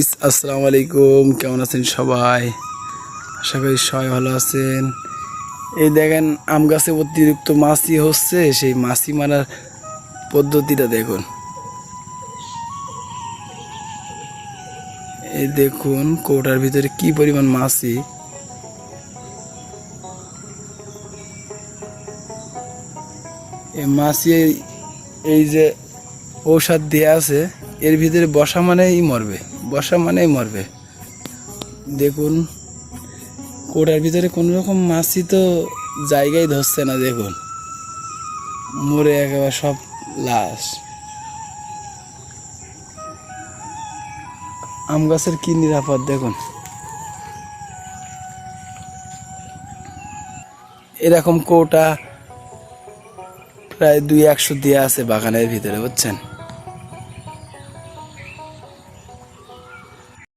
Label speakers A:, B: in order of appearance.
A: আসসালামু আলাইকুম, কেমন আছেন সবাই? আশা করি সবাই ভালো আছেন। এই দেখেন আম গাছে অতিরিক্ত মাছি হচ্ছে, সেই মাছি মারার পদ্ধতিটা দেখুন। এই দেখুন কৌটার ভিতরে কি পরিমাণ মাছি। এই মাছি এই যে ঔষধ দেওয়া আছে, এর ভিতরে বসা মানেই মরবে, বসা মানেই মরবে। দেখুন কোটার ভিতরে কোনো রকম মাছি তো জায়গায় ধরছে না, দেখুন মরে একেবারে সব লাশ। আম গাছের কি নিরাপদ দেখুন। এরকম কৌটা প্রায় 200 দেওয়া আছে বাগানের ভিতরে, বুঝছেন।